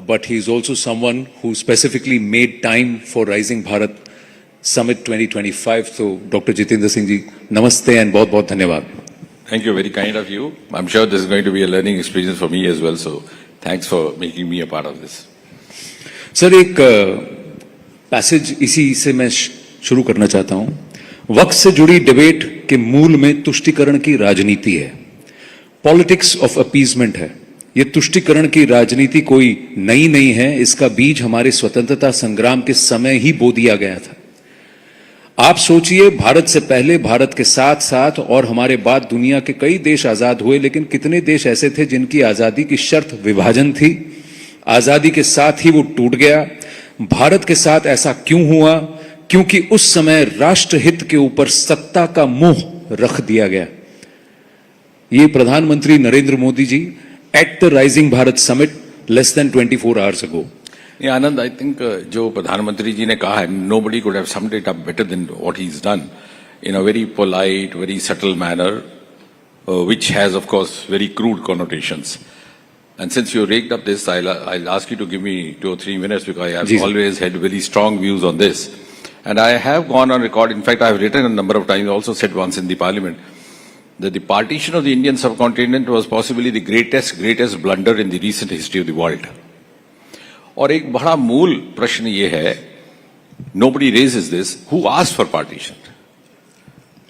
but he is also someone who specifically made time for Rising Bharat Summit 2025. So, Dr. Jitendra Singh ji, namaste and बहुत बहुत धन्यवाद. Thank you, very kind of you. I'm sure this is going to be a learning experience for me as well. So, thanks for making me a part of this. Sir एक passage इसी से मैं शुरू करना चाहता हूं. वक्त से जुड़ी डिबेट के मूल में तुष्टीकरण की राजनीति है. पॉलिटिक्स ऑफ अपीजमेंट है. ये तुष्टीकरण की राजनीति कोई नई नहीं है. इसका बीज हमारे स्वतंत्रता संग्राम के समय ही बो दिया गया था. आप सोचिए, भारत से पहले, भारत के साथ साथ और हमारे बाद दुनिया के कई देश आजाद हुए, लेकिन कितने देश ऐसे थे जिनकी आजादी की शर्त विभाजन थी. आजादी के साथ ही वो टूट गया. भारत के साथ ऐसा क्यों हुआ? क्योंकि उस समय राष्ट्रहित के ऊपर सत्ता का मोह रख दिया गया. ये प्रधानमंत्री Narendra Modi ji at the rising Bharat summit less than 24 hours ago. Yeah, Anand, I think जो प्रधानमंत्री जी ने कहा है, nobody could have summed it up better than what he's done in a very polite, very subtle manner, which has, of course, very crude connotations. And since you raked up this, I'll ask you to give me 2 or 3 minutes because I have always had very strong views on this. And I have gone on record, in fact, I have written a number of times, also said once in the parliament, that the partition of the Indian subcontinent was possibly the greatest blunder in the recent history of the world. और एक बड़ा मूल प्रश्न ये है, nobody raises this, who asked for partition?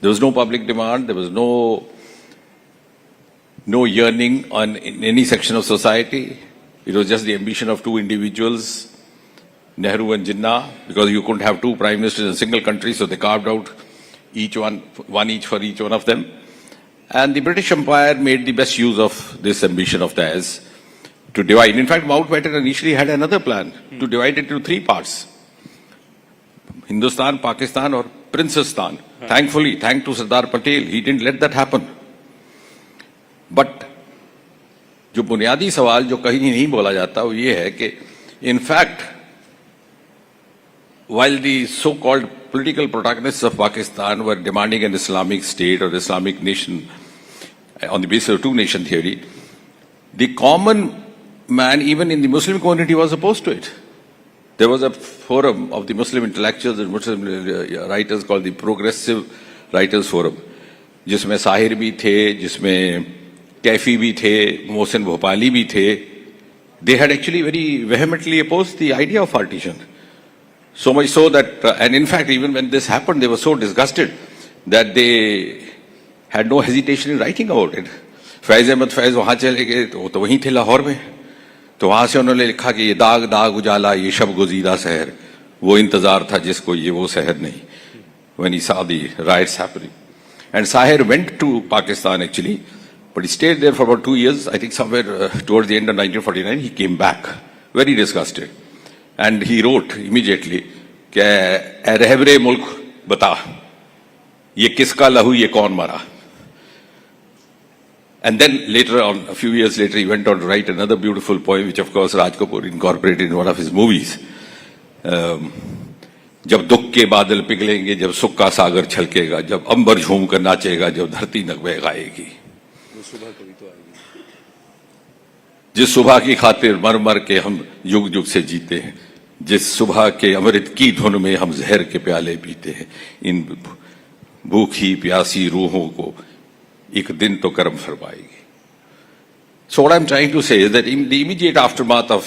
There was no public demand, there was no yearning in any section of society. It was just the ambition of 2 individuals, Nehru and Jinnah, because you couldn't have 2 prime ministers in a single country, so they carved out one each for each one of them. And the British Empire made the best use of this ambition of theirs to divide. In fact, Mountbatten initially had another plan to divide it into 3 parts. Hindustan, Pakistan or Princesstan. Thankfully, thanks to Sardar Patel, he didn't let that happen. But जो बुनियादी सवाल जो कहीं नहीं बोला जाता वो ये है कि in fact, while the so-called political protagonists of Pakistan were demanding an Islamic state or Islamic nation on the basis of 2-nation theory, the common man, even in the Muslim community, was opposed to it. There was a forum of the Muslim intellectuals and Muslim writers called the Progressive Writers Forum, जिसमें साहिर भी थे, जिसमें कैफी भी थे, मोहसिन भोपाली भी थे. They had actually very vehemently opposed the idea of partition. So much so that, and in fact, even when this happened, they were so disgusted that they had no hesitation in writing about it. फैज़ अहमद फैज़ वहाँ चले गए, तो वो तो वहीं थे लाहौर में. तो वहां से उन्होंने लिखा कि ये दाग दाग उजाला, ये शब गुज़ीदा शहर, वो इंतजार था जिसको ये वो शहर नहीं. When he saw the riots happening, and Sahir went to Pakistan actually, but he stayed there for about 2 years. I think somewhere towards the end of 1949 he came back, very disgusted, and he wrote immediately कि ए रहबरे मुल्क बता, ये किसका लहू ये कौन मरा. And then later on, a few years later, he went on to write another beautiful poem, which of course Raj Kapoor incorporated in one of his movies. जब दुख के बादल पिघलेंगे, जब सुख का सागर छलकेगा, जब अंबर झूम कर नाचेगा, जब धरती नगमे गाएगी. जिस सुबह की खातिर मर मर के हम युग युग से जीते हैं, जिस सुबह के अमृत की धुन में हम जहर के प्याले पीते हैं, इन भूखी प्यासी रूहों को एक दिन तो कर्म फरमाएगी. So what I'm trying to say is that in the immediate aftermath of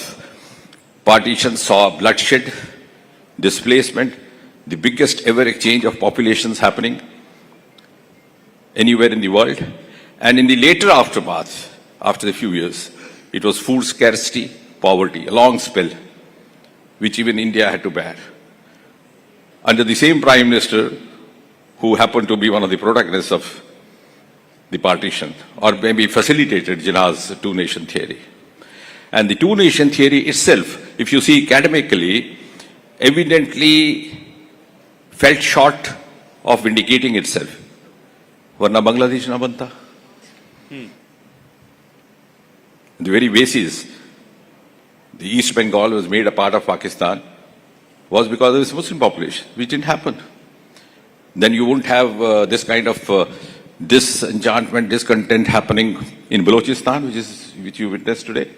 partition saw bloodshed, displacement, the biggest ever exchange of populations happening anywhere in the world. And in the later aftermath, after a few years, it was food scarcity, poverty, a long spell, which even India had to bear. Under the same Prime Minister, who happened to be one of the protagonists of the partition, or maybe facilitated Jinnah's 2-nation theory. And the 2-nation theory itself, if you see academically, evidently fell short of vindicating itself. Varna Bangladesh na banta. The very basis, the East Bengal was made a part of Pakistan, was because of its Muslim population, which didn't happen. Then you wouldn't have this kind of disenchantment, discontent happening in Balochistan, which you witnessed today.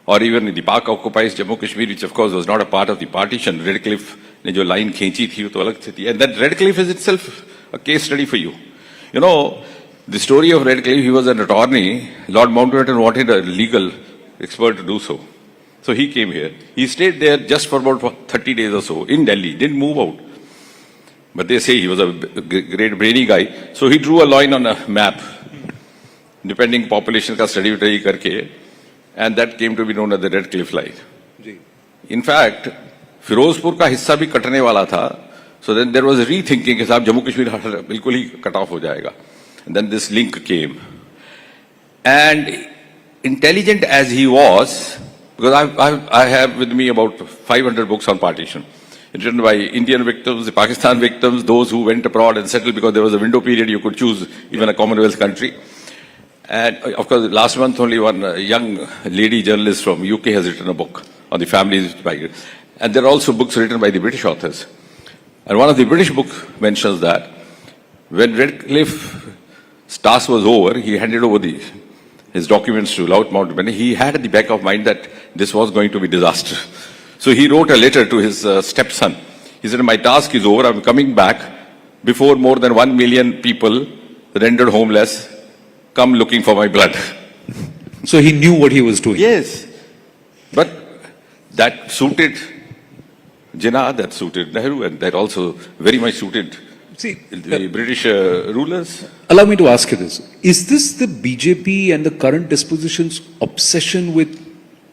or even the Pak occupies Jammu Kashmir, which of course was not a part of the partition. Redcliffe ने जो line खींची थी वो तो अलग थी, and that Redcliffe is itself a case study for you. You know, the story of Redcliffe, he was an attorney. Lord Mountbatten wanted a legal expert to do so. So he came here. He stayed there just for about 30 days or so in Delhi, didn't move out. But they say he was a great brainy guy. So he drew a line on a map, depending population ka study karke, and that came to be known as the Redcliffe line. In fact, Firozpur का हिस्सा भी कटने वाला था. So then there was a rethinking कि साहब जम्मू कश्मीर बिल्कुल ही cut off हो जाएगा. And then this link came. And intelligent as he was, because I have with me about 500 books on partition, written by Indian victims, the Pakistan victims, those who went abroad and settled because there was a window period you could choose even a Commonwealth country. And of course, last month only one young lady journalist from UK has written a book on the families. And there are also books written by the British authors. And one of the British books mentions that when Redcliffe's task was over, he handed over his documents to Lord Mountbatten. He had at the back of mind that this was going to be disaster. So he wrote a letter to his stepson. He said, my task is over. I'm coming back before more than 1 million people rendered homeless come looking for my blood. So he knew what he was doing. Yes. But that suited Jinnah, that suited Nehru, and that also very much suited the British rulers. Allow me to ask you this. Is this the BJP and the current disposition's obsession with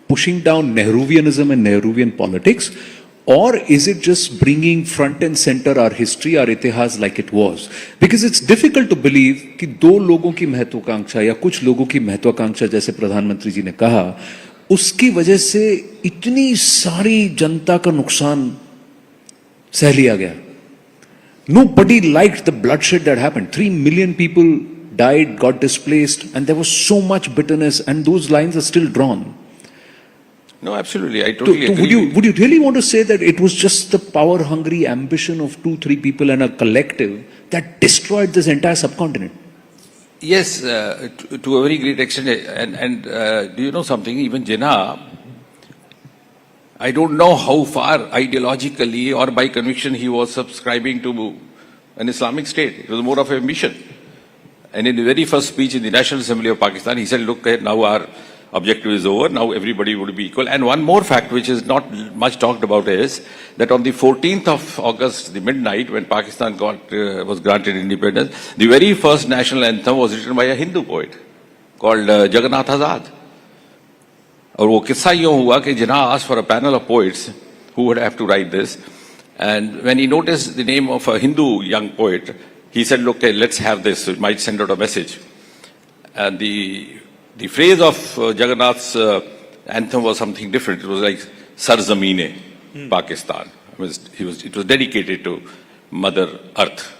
pushing down Nehruvianism and Nehruvian politics? Or is it just bringing front and center our history, our itihas like it was? Because it's difficult to believe कि दो लोगों की महत्वाकांक्षा या कुछ लोगों की महत्वाकांक्षा जैसे प्रधानमंत्री जी ने कहा, उसकी वजह से इतनी सारी जनता का नुकसान सह लिया गया. Nobody liked the bloodshed that happened. 3 million people died, got displaced, and there was so much bitterness, and those lines are still drawn. No, absolutely. I totally agree. Would you really want to say that it was just the power-hungry ambition of 2-3 people and a collective that destroyed this entire subcontinent? Yes, to a very great extent. And do you know something? Even Jinnah, I don't know how far ideologically or by conviction he was subscribing to an Islamic state. It was more of a mission. And in the very first speech in the National Assembly of Pakistan, he said, look, now our objective is over, now everybody would be equal. And one more fact which is not much talked about is that on the 14th of August, the midnight, when Pakistan was granted independence, the very first national anthem was written by a Hindu poet called Jagannath Azad. और वो किस्सा यूं हुआ कि Jinnah asked for a panel of poets who would have to write this. And when he noticed the name of a Hindu young poet, he said, look, let's have this, it might send out a message. And the phrase of Jagannath's anthem was something different. It was like Sar Zameen Pakistan. It was dedicated to Mother Earth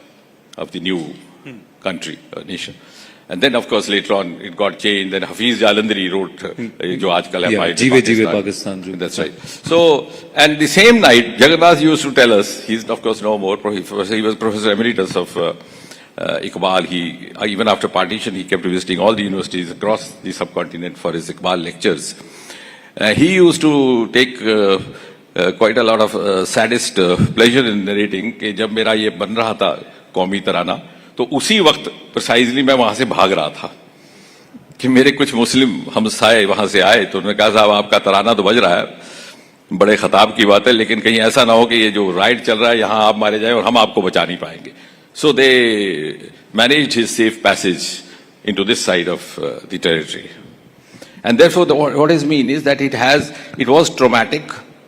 of the new country, nation. And then, of course, later on, it got changed. Then Hafiz Jalandhari wrote, jo aajkal hai, Jeeve Pakistan. That's right. So, and the same night, Jagannath used to tell us, he's of course no more, he was Professor Emeritus of Iqbal. Even after partition, he kept visiting all the universities across the subcontinent for his Iqbal lectures. He used to take quite a lot of sadist pleasure in narrating कि जब मेरा ये बन रहा था कौमी तराना, तो उसी वक्त प्रिसाइजली मैं वहां से भाग रहा था कि मेरे कुछ मुस्लिम हमसाए वहां से आए, तो उन्होंने कहा साहब आपका तराना तो बज रहा है, बड़े खताब की बात है, लेकिन कहीं ऐसा ना हो कि ये जो राइट चल रहा है यहाँ आप मारे जाए और हम आपको बचा नहीं पाएंगे. So they managed his safe passage into this side of the territory. And therefore, what is mean is that it was traumatic,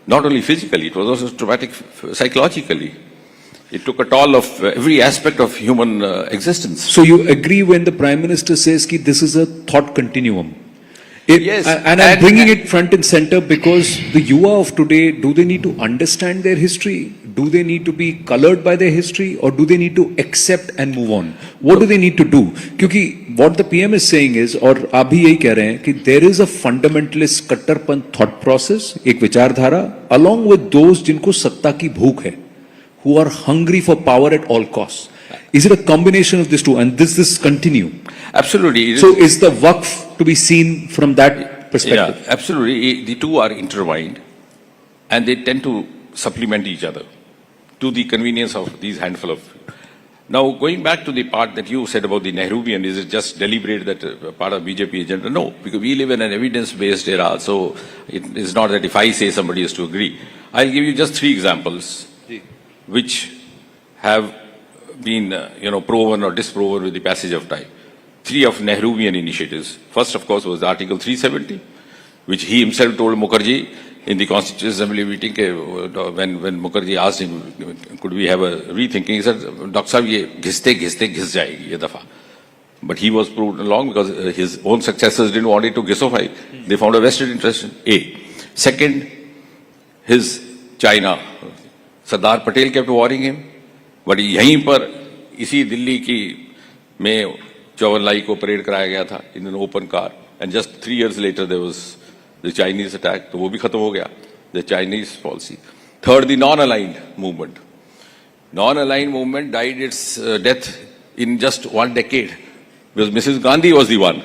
not only physically, it was also traumatic psychologically. It took a toll of every aspect of human existence. So you agree when the Prime Minister says that this is a thought continuum? Yes. And I'm bringing it front and center because the Yuva of today, do they need to understand their history? Do they need to be colored by their history? Or do they need to accept and move on? What do they need to do? Because what the PM is saying is, or आप भी यही कह रहे हैं कि there is a fundamentalist कट्टरपंथ thought process, एक विचारधारा, along with those जिनको सत्ता की भूख है, who are hungry for power at all costs. Is it a combination of these two? And this continue? Absolutely. So is the Waqf to be seen from that perspective. Yeah, absolutely. The two are intertwined and they tend to supplement each other to the convenience of these handful of. Now, going back to the part that you said about the Nehruvian, is it just deliberate that part of BJP agenda? No, because we live in an evidence-based era, so it is not that if I say somebody has to agree. I'll give you just three examples which have been, proven or disproven with the passage of time. Three of Nehruvian initiatives. First, of course, was Article 370, which he himself told Mukherjee in the Constituent Assembly meeting, when Mukherjee asked him, could we have a rethinking, he said, Dr. Saab, ye ghis jayegi, ye dafa. But he was proved wrong because his own successors didn't want it to ghisify. They found a vested interest in A. Second, his China. Sardar Patel kept warning him. But यहीं पर इसी दिल्ली की में चौवनलाई को parade कराया गया था in an open car, and just 3 years later there was the Chinese attack, तो वो भी खत्म हो गया, the Chinese policy. Third, the non-aligned movement. Non-aligned movement died its death in just 1 decade because Mrs. Gandhi was the one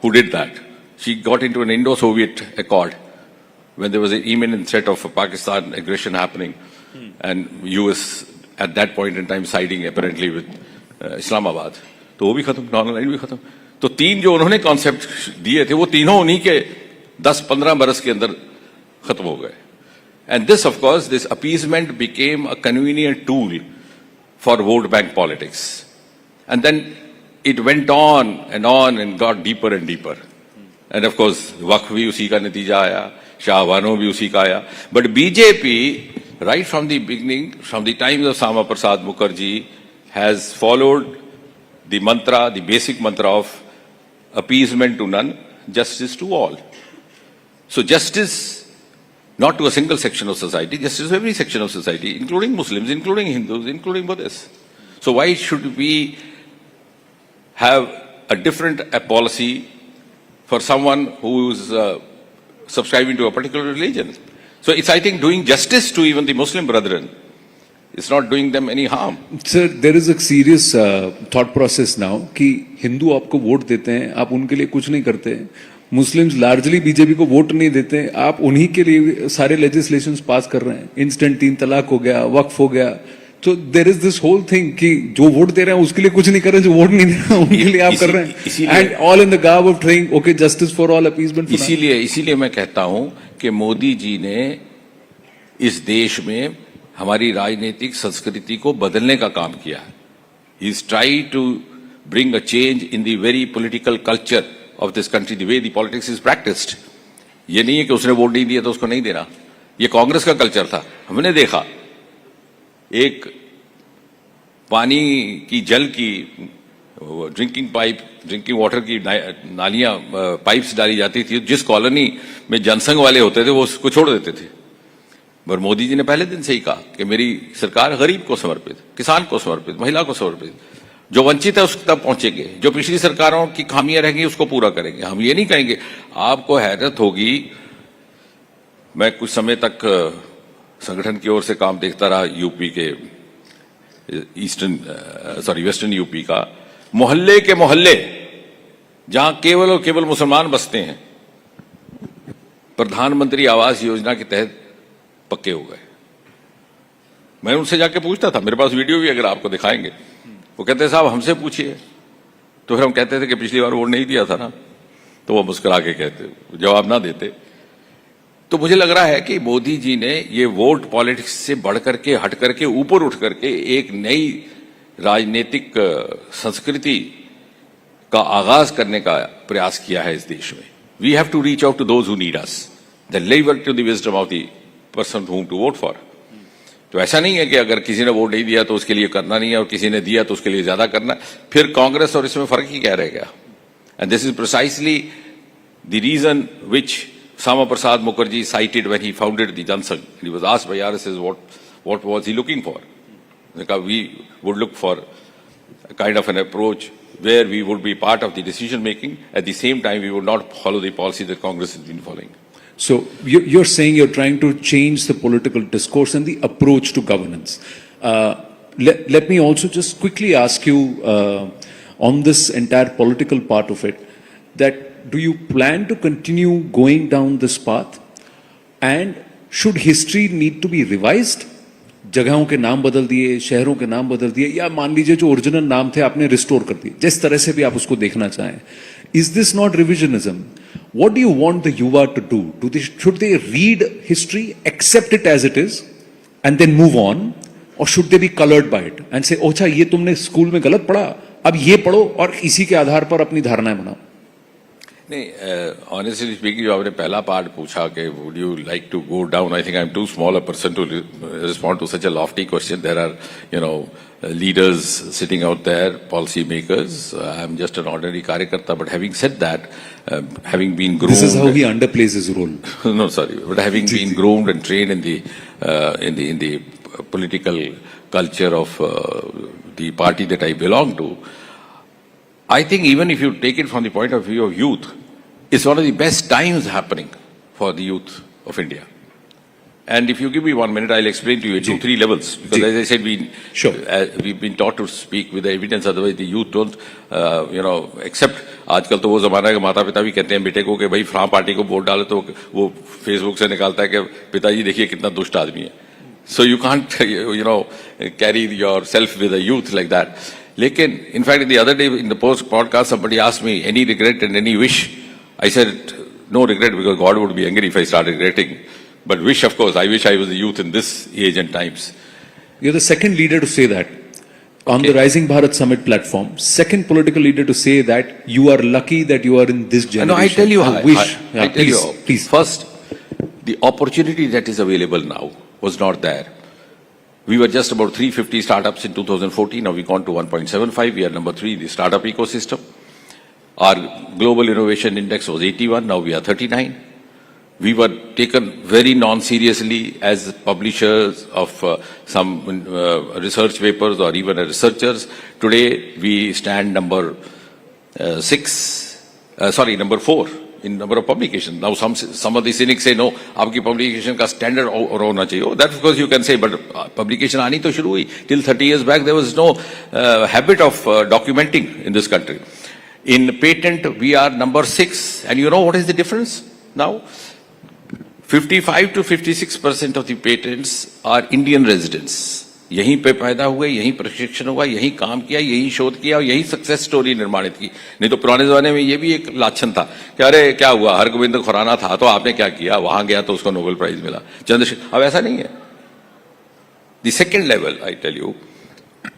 who did that. She got into an Indo-Soviet accord when there was an imminent threat of Pakistan aggression happening, and US at that point in time siding apparently with Islamabad. तो वो भी खत्म, non-aligned भी खत्म. तो तीन जो उन्होंने कॉन्सेप्ट दिए थे वो तीनों उन्हीं के 10-15 बरस के अंदर खत्म हो गए. And this, of course, this appeasement became a convenient tool for vote bank politics. And then it went on and got deeper and deeper. And of course, वक्फ भी उसी का नतीजा आया, शाहबानो भी उसी का आया. But BJP, right from the beginning, from the times of Sama Prasad Mukherjee, has followed the mantra, the basic mantra of appeasement to none, justice to all. So justice, not to a single section of society, justice to every section of society, including Muslims, including Hindus, including Buddhists. So why should we have a different policy for someone who is subscribing to a particular religion? So it's, I think, doing justice to even the Muslim brethren. It's not doing them any harm. Sir, there is a serious thought process now कि हिंदू आपको vote देते हैं, आप उनके लिए कुछ नहीं करते. मुस्लिम्स लार्जली बीजेपी को वोट नहीं देते, आप उन्हीं के लिए सारे लेजिस्लेशंस पास कर रहे हैं. इंस्टेंट 3 तलाक हो गया, वक्फ हो गया. तो there is this whole thing कि जो वोट दे रहे हैं उसके लिए कुछ नहीं कर रहे, जो वोट नहीं दे रहे हैं उनके लिए आप कर रहे हैं. And all in the garb of trying okay justice for all, appeasement. इसीलिए मैं कहता हूं कि मोदी जी ने इस देश में हमारी राजनीतिक संस्कृति को बदलने का काम किया है. He is try to bring a change in the very political culture of this country, the way the politics is practised. ये नहीं है कि उसने वोट नहीं दिया तो उसको नहीं देना. ये कांग्रेस का कल्चर था. हमने देखा एक पानी की, जल की, ड्रिंकिंग वाटर की नालियां, पाइप्स डाली जाती थी. जिस कॉलोनी में जनसंघ वाले होते थे वो उसको छोड़ देते थे. पर मोदी जी ने पहले दिन से ही कहा कि मेरी सरकार गरीब को समर्पित, किसान को समर्पित, महिला को समर्पित. जो वंचित है उस तक पहुंचेंगे, जो पिछली सरकारों की खामियां रहेंगी उसको पूरा करेंगे. हम ये नहीं कहेंगे. आपको हैरत होगी, मैं कुछ समय तक संगठन की ओर से काम देखता रहा यूपी के वेस्टर्न यूपी का. मोहल्ले के मोहल्ले जहां केवल और केवल मुसलमान बसते हैं, प्रधानमंत्री आवास योजना के तहत पक्के हो गए. मैं उनसे जाके पूछता था, मेरे पास वीडियो भी अगर आपको दिखाएंगे. वो कहते साहब हमसे पूछिए. तो फिर हम कहते थे कि पिछली बार वोट नहीं दिया था ना, तो वो मुस्कुरा के कहते, जवाब ना देते. तो मुझे लग रहा है कि मोदी जी ने ये वोट पॉलिटिक्स से बढ़ करके, हट करके, ऊपर उठ करके एक नई राजनीतिक संस्कृति का आगाज करने का प्रयास किया है इस देश में. We have to reach out to those who need us, then leave to the wisdom of the person whom to vote for. तो ऐसा नहीं है कि अगर किसी ने वोट नहीं दिया तो उसके लिए करना नहीं है, और किसी ने दिया तो उसके लिए ज्यादा करना. फिर कांग्रेस और इसमें फर्क ही क्या रह गया? And this is precisely the reason which Sama Prasad Mukherjee cited when he founded the Jansangh. He was asked by RSS what was he looking for. We would look for a kind of an approach where we would be part of the decision making. At the same time, we would not follow the policy that Congress has been following. So you're saying you're trying to change the political discourse and the approach to governance. Let me also just quickly ask you on this entire political part of it, that do you plan to continue going down this path? And should history need to be revised? जगहों के नाम बदल दिए, शहरों के नाम बदल दिए, या मान लीजिए जो ओरिजिनल नाम थे आपने रिस्टोर कर दिए, जिस तरह से भी आप उसको देखना चाहें. Is this not revisionism? What do you want the युवा to do? Should they read history, accept it as it is, and then move on? Or should they be colored by it and say, अच्छा ये तुमने school में गलत पढ़ा, अब ये पढ़ो और इसी के आधार पर अपनी धारणाएं बनाओ? नहीं, ऑनेस्टली स्पीकिंग, जो आपने पहला पार्ट पूछा कि would you like to go down, I think I am too small a person to respond to such a lofty question. There are, you know, leaders sitting out there, policy makers. I'm just an ordinary karyakarta. But having said that, having been groomed, this is how he underplays his role. No, sorry. But having been groomed and trained in the political culture of the party that I belong to, I think even if you take it from the point of view of youth, it's one of the best times happening for the youth of India. And if you give me 1 minute, I'll explain to you 2-3 levels. Because as I said, we've been taught to speak with the evidence. Otherwise, the youth don't, accept. आजकल तो वो जमाना है कि माता पिता भी कहते हैं बेटे को कि भाई फ्लां पार्टी को वोट डाले, तो वो फेसबुक से निकालता है कि पिताजी देखिए कितना दुष्ट आदमी है. So you can't, carry yourself with a youth like that. Lekin, in fact, the other day in the podcast, somebody asked me, any regret and any wish? I said, no regret, because God would be angry if I started regretting. But wish, of course, I wish I was a youth in this age and times. You're the second leader to say that. On the Rising Bharat Summit platform, second political leader to say that you are lucky that you are in this generation. No, I tell you how. I tell you how. Please. First, the opportunity that is available now was not there. We were just about 350 startups in 2014. Now we've gone to 1.75. We are number 3 in the startup ecosystem. Our global innovation index was 81. Now we are 39. We were taken very non-seriously as publishers of some research papers or even researchers. Today we stand number 4 in number of publications. Now some of the cynics say, no, आपकी publication का standard और होना चाहिए. That's because you can say, but publication आनी तो शुरू हुई. Till 30 years back, there was no habit of documenting in this country. In patent, we are number 6. And you know what is the difference now? 55 to 56% of the patents are Indian residents. यहीं पे पैदा हुए, यहीं प्रशिक्षण हुआ, यहीं काम किया, यहीं शोध किया और यहीं सक्सेस स्टोरी निर्माणित की. नहीं तो पुराने जमाने में ये भी एक लाछन था कि अरे क्या हुआ, हरगोविंद खुराना था तो आपने क्या किया, वहां गया तो उसको नोबेल प्राइज मिला. चंद्रशेखर, अब ऐसा नहीं है. The second level, I tell you,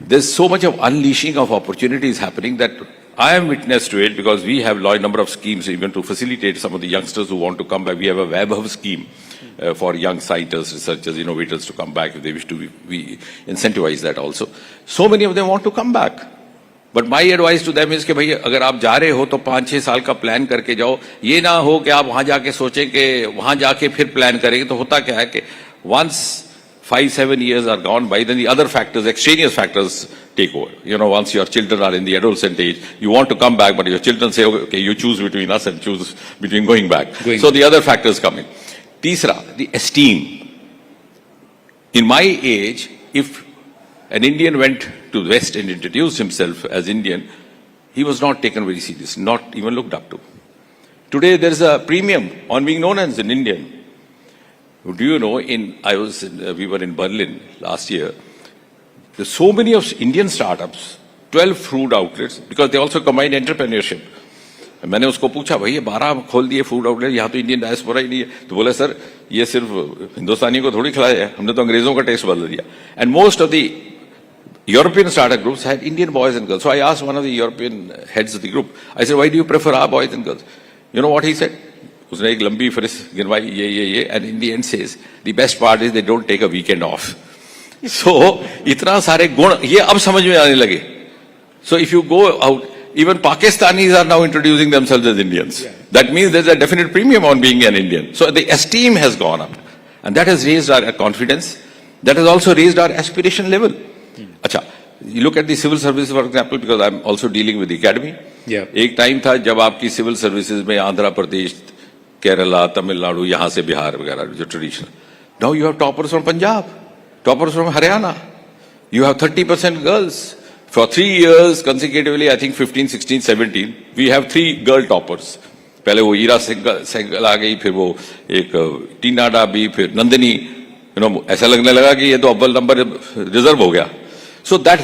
there's so much of unleashing of opportunities happening that I am witness to it, because we have a number of schemes even to facilitate some of the youngsters who want to come back. We have a Web scheme for young scientists, researchers, innovators to come back if they wish to. We incentivize that also. So many of them want to come back. But my advice to them is कि भाई अगर आप जा रहे हो तो 5-6 साल का प्लान करके जाओ. ये ना हो कि आप वहां जाके सोचें कि वहां जाके फिर प्लान करेंगे. तो होता क्या है कि once 5-7 years are gone by, then the other factors, extraneous factors, take over. Once your children are in the adolescent age, you want to come back, but your children say, okay, you choose between us and choose between going back. So the other factors come in. Teesra, the esteem. In my age, if an Indian went to the West and introduced himself as Indian, he was not taken very seriously, not even looked up to. Today, there is a premium on being known as an Indian. Do you know, we were in Berlin last year. There's so many of Indian startups, 12 food outlets, because they also combine entrepreneurship. मैंने उसको पूछा, भाई ये 12 खोल दिए food outlet, यहाँ तो Indian diaspora ही नहीं है. तो बोले, सर ये सिर्फ हिंदुस्तानियों को थोड़ी खिलाया है, हमने तो अंग्रेजों का टेस्ट बदल दिया. And most of the European startup groups had Indian boys and girls. So I asked one of the European heads of the group, I said, why do you prefer our boys and girls? You know what he said? उसने एक लंबी फहरिस्त गिनवाई, ये, and in the end says, the best part is they don't take a weekend off. So इतना सारे गुण ये अब समझ में आने लगे. So if you go out, even Pakistanis are now introducing themselves as Indians. That means there's a definite premium on being an Indian. So the esteem has gone up, and that has raised our confidence. That has also raised our aspiration level. अच्छा, you look at the civil services, for example, because I'm also dealing with the academy. एक time था जब आपकी civil services में आंध्र प्रदेश, केरला, तमिलनाडु, यहाँ से बिहार वगैरह जो traditional. Now you have toppers from Punjab, toppers from Haryana. You have 30% girls. For 3 years consecutively, I think 15, 16, 17, we have 3 girl toppers. पहले वो ईरा सहगल आ गई, फिर वो एक टीना डाबी, फिर नंदिनी, ऐसा लगने लगा कि ये तो अव्वल नंबर रिजर्व हो गया. So that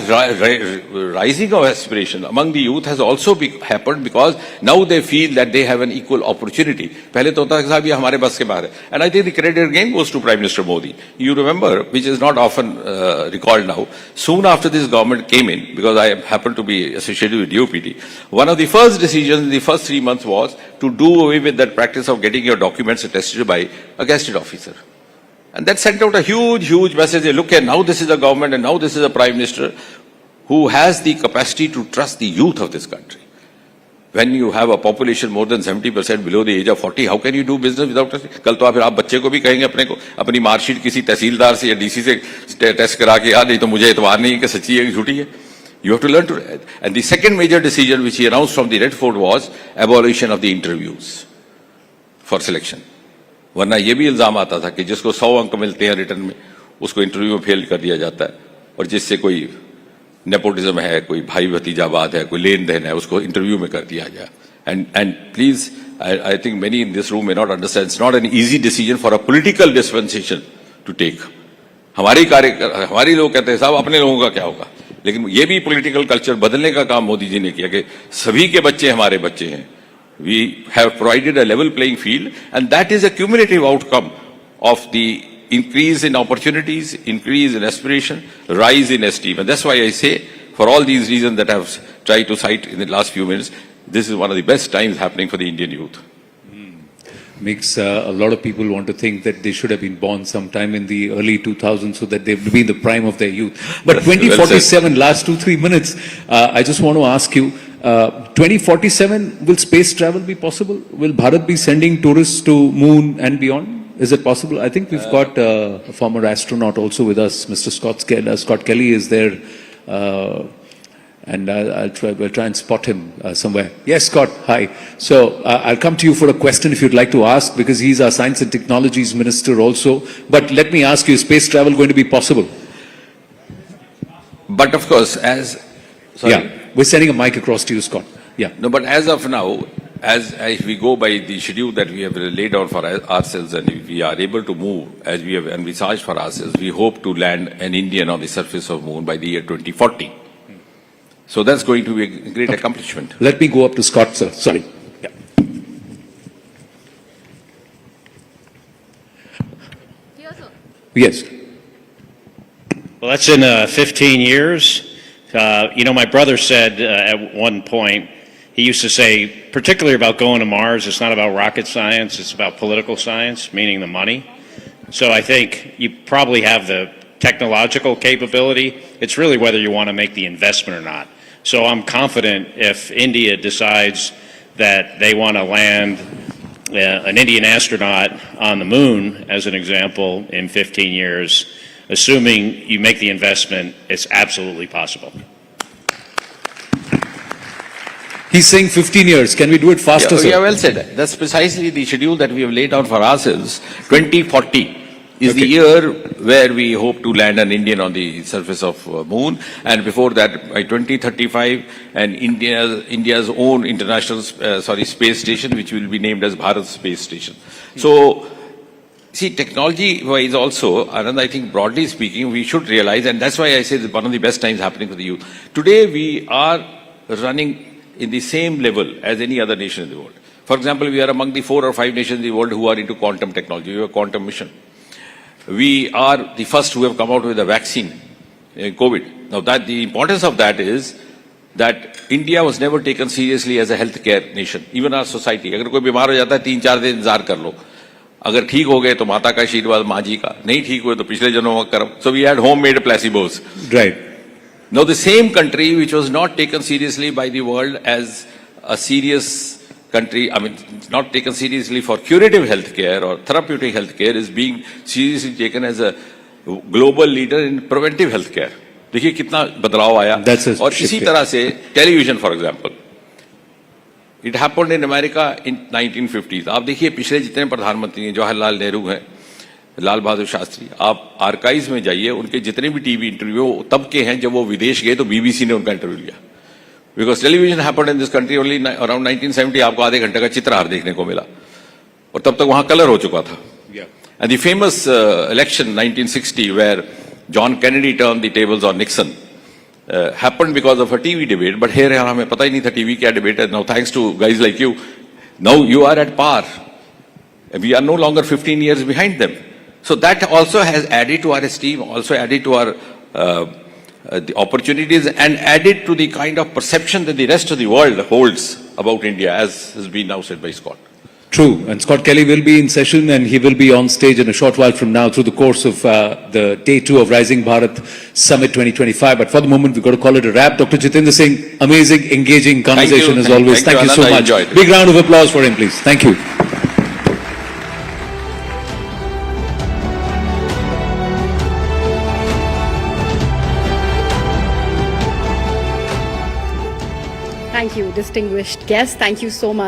rising of aspiration among the youth has also happened because now they feel that they have an equal opportunity. पहले तो होता था साहब ये हमारे बस के बाहर है. And I think the credit again goes to Prime Minister Modi. You remember, which is not often recalled now, soon after this government came in, because I happen to be associated with DOPT, one of the first decisions in the first 3 months was to do away with that practice of getting your documents attested by a gazetted officer. And that sent out a huge, huge message. Look at now this is a government and now this is a Prime Minister who has the capacity to trust the youth of this country. When you have a population more than 70% below the age of 40, how can you do business without trusting? कल तो फिर आप बच्चे को भी कहेंगे अपने को अपनी मार्कशीट किसी तहसीलदार से या डीसी से टेस्ट करा के, नहीं तो मुझे एतबार नहीं है कि सच्ची है कि झूठी है. You have to learn to. And the second major decision which he announced from the Red Fort was abolition of the interviews for selection. वरना ये भी इल्जाम आता था कि जिसको 100 अंक मिलते हैं रिटर्न में उसको इंटरव्यू में फेल कर दिया जाता है, और जिससे कोई नेपोटिज्म है, कोई भाई भतीजावाद है, कोई लेन देन है, उसको इंटरव्यू में कर दिया गया. And please I think many in this room may not understand, it's not an easy decision for a political dispensation to take. हमारी लोग कहते हैं साहब अपने लोगों का क्या होगा, लेकिन ये भी पॉलिटिकल कल्चर बदलने का काम मोदी जी ने किया कि सभी के बच्चे हमारे बच्चे हैं. We have provided a level playing field, and that is a cumulative outcome of the increase in opportunities, increase in aspiration, rise in esteem. And that's why I say, for all these reasons that I have tried to cite in the last few minutes, this is one of the best times happening for the Indian youth. Makes a lot of people want to think that they should have been born sometime in the early 2000s so that they would be in the prime of their youth. But 2047, last 2-3 minutes, I just want to ask you, 2047, will space travel be possible? Will Bharat be sending tourists to moon and beyond? Is it possible? I think we've got a former astronaut also with us, Mr. Scott Kelly is there, and we'll try and spot him somewhere. Yes, Scott, hi. So I'll come to you for a question if you'd like to ask, because he's our Science and Technologies Minister also. But let me ask you, is space travel going to be possible? But of course, Yeah, we're sending a mic across to you, Scott. Yeah. No, but as of now, as we go by the schedule that we have laid out for ourselves, and if we are able to move as we have envisaged for ourselves, we hope to land an Indian on the surface of moon by the year 2040. So that's going to be a great accomplishment. Let me go up to Scott, sir. Sorry. Yeah. Yes. Well, that's in 15 years. My brother said at one point, he used to say, particularly about going to Mars, it's not about rocket science, it's about political science, meaning the money. So I think you probably have the technological capability. It's really whether you want to make the investment or not. So I'm confident if India decides that they want to land an Indian astronaut on the moon, as an example, in 15 years, assuming you make the investment, it's absolutely possible. He's saying 15 years. Can we do it faster, sir? Yeah, well said. That's precisely the schedule that we have laid out for ourselves. 2040 is the year where we hope to land an Indian on the surface of moon, and before that, by 2035, and India's own international space station, which will be named as Bharat Space Station. So, see, technology-wise also, and I think broadly speaking, we should realize, and that's why I say that one of the best times happening for the youth. Today, we are running in the same level as any other nation in the world. For example, we are among the 4 or 5 nations in the world who are into quantum technology. We have a quantum mission. We are the first who have come out with a vaccine in COVID. Now, the importance of that is that India was never taken seriously as a healthcare nation, even our society. अगर कोई बीमार हो जाता है 3-4 दिन इंतजार कर लो. अगर ठीक हो गए तो माता का आशीर्वाद, माँ जी का. नहीं ठीक हुए तो पिछले जन्मों का कर्म. So we had homemade placebos. Right. Now the same country which was not taken seriously by the world as a serious country, not taken seriously for curative healthcare or therapeutic healthcare, is being seriously taken as a global leader in preventive healthcare. देखिए कितना बदलाव आया. और इसी तरह से television, for example, it happened in America in 1950s. आप देखिए पिछले जितने प्रधानमंत्री हैं, जवाहरलाल नेहरू हैं, लाल बहादुर शास्त्री, आप आर्काइव्स में जाइए, उनके जितने भी टीवी इंटरव्यू तब के हैं जब वो विदेश गए तो बीबीसी ने उनका इंटरव्यू लिया. Because television happened in this country only around 1970. आपको आधे घंटे का चित्रहार देखने को मिला, और तब तक वहां कलर हो चुका था. And the famous election 1960, where John Kennedy turned the tables on Nixon, happened because of a TV debate. But here हमें पता ही नहीं था TV क्या debate है. Now thanks to guys like you, now you are at par. We are no longer 15 years behind them. So that also has added to our esteem, also added to our the opportunities, and added to the kind of perception that the rest of the world holds about India, as has been now said by Scott. True. And Scott Kelly will be in session and he will be on stage in a short while from now through the course of the day 2 of Rising Bharat Summit 2025. But for the moment, we've got to call it a wrap. Dr. Jitendra Singh, amazing, engaging conversation as always. Thank you so Anand, I much. enjoyed it. Big round of applause for him, please. Thank you. Thank you, distinguished guest. Thank you so much.